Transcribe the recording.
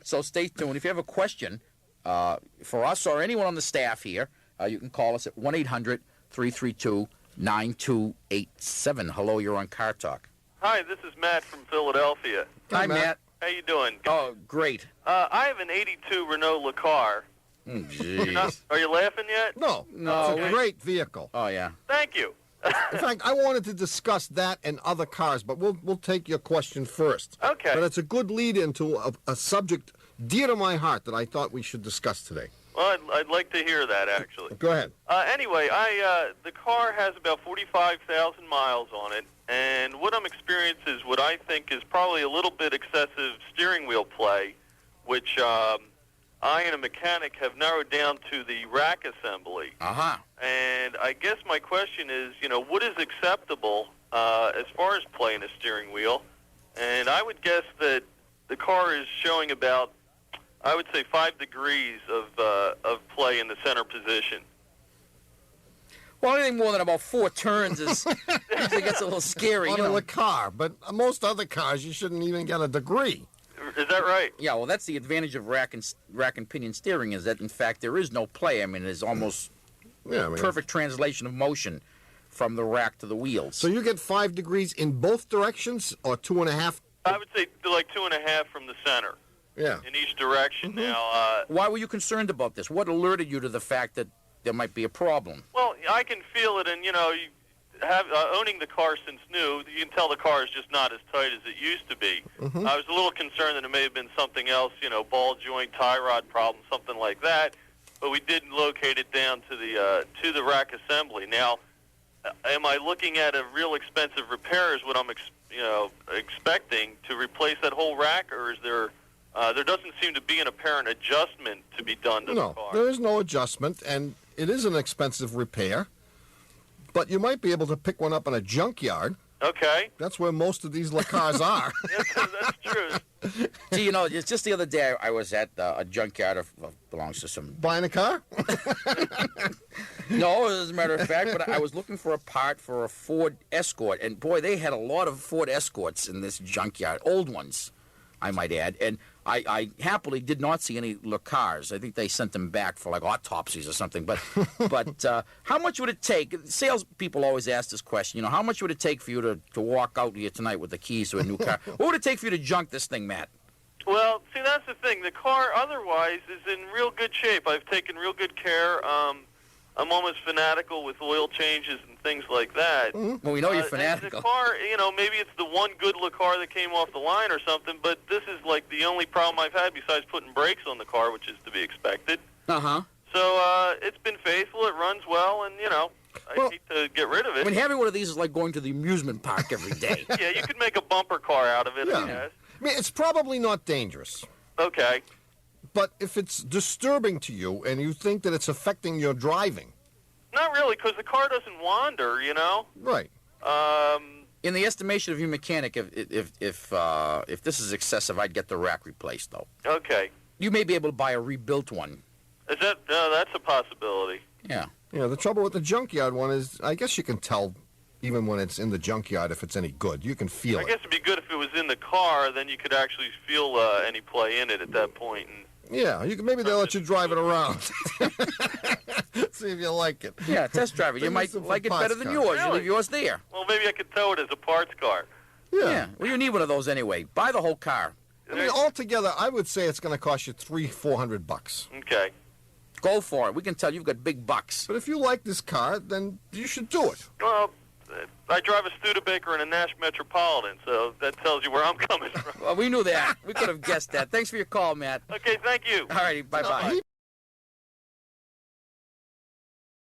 So stay tuned. If you have a question for us or anyone on the staff here, you can call us at 1-800-332-9287. Hello, you're on Car Talk. Hi, this is Matt from Philadelphia. Hi, Matt. How you doing? Oh, great. I have an 82 Renault LeCar. Jeez. Are you laughing yet? No, it's a great vehicle. Oh, yeah. Thank you. In fact, I wanted to discuss that and other cars, but we'll take your question first. Okay. But it's a good lead into a subject dear to my heart that I thought we should discuss today. Well, I'd like to hear that, actually. Go ahead. Anyway, the car has about 45,000 miles on it, and what I'm experiencing is what I think is probably a little bit excessive steering wheel play, which I and a mechanic have narrowed down to the rack assembly. Uh-huh. And I guess my question is, what is acceptable as far as play in a steering wheel? And I would guess that the car is showing about, I would say, 5 degrees of play in the center position. Well, anything more than about 4 turns usually gets a little scary. On a car, but most other cars, you shouldn't even get a degree. Is that right? Yeah, well, that's the advantage of rack and pinion steering is that, in fact, there is no play. I mean, it's almost perfect translation of motion from the rack to the wheels. So you get 5 degrees in both directions, or 2.5? I would say like 2.5 from the center. Yeah. In each direction. Mm-hmm. Now, why were you concerned about this? What alerted you to the fact that there might be a problem? Well, I can feel it, and you have owning the car since new, you can tell the car is just not as tight as it used to be. Mm-hmm. I was a little concerned that it may have been something else, ball joint, tie rod problem, something like that. But we did locate it down to the rack assembly. Now, am I looking at a real expensive repair? Is what I'm expecting to replace that whole rack, or is there doesn't seem to be an apparent adjustment to be done to the car? No, there is no adjustment, and it is an expensive repair. But you might be able to pick one up in a junkyard. Okay. That's where most of these LeCars are. That's true. See, just the other day I was at a junkyard belongs to some... Buying a car? No, as a matter of fact, but I was looking for a part for a Ford Escort, and boy, they had a lot of Ford Escorts in this junkyard, old ones, I might add, and I happily did not see any LeCars. I think they sent them back for like autopsies or something. But how much would it take? Salespeople always ask this question. How much would it take for you to walk out here tonight with the keys to a new car? What would it take for you to junk this thing, Matt? Well, see, that's the thing. The car otherwise is in real good shape. I've taken real good care. I'm almost fanatical with oil changes and things like that. Mm-hmm. Well, we know you're fanatical. The car, maybe it's the one good LeCar that came off the line or something, but this is like the only problem I've had besides putting brakes on the car, which is to be expected. Uh-huh. So it's been faithful. It runs well, and, I hate to get rid of it. I mean, having one of these is like going to the amusement park every day. Yeah, you could make a bumper car out of it, Yeah. I guess. I mean, it's probably not dangerous. Okay. But if it's disturbing to you and you think that it's affecting your driving... Not really, because the car doesn't wander, Right. In the estimation of your mechanic, if this is excessive, I'd get the rack replaced, though. Okay. You may be able to buy a rebuilt one. Is that? That's a possibility. Yeah. Yeah, the trouble with the junkyard one is, I guess you can tell, even when it's in the junkyard, if it's any good. You can feel it. I guess it'd be good if it was in the car, then you could actually feel any play in it at that point. And Yeah, maybe they'll let you drive it around. See if you like it. Yeah, test drive it. You might like it better than yours. You leave yours there. Well, maybe I could tow it as a parts car. Yeah. Well, you need one of those anyway. Buy the whole car. I mean, altogether, I would say it's going to cost you $300-400. Okay. Go for it. We can tell you've got big bucks. But if you like this car, then you should do it. Well, I drive a Studebaker and a Nash Metropolitan, so that tells you where I'm coming from. Well, we knew that. We could have guessed that. Thanks for your call, Matt. Okay, thank you. All righty, bye-bye.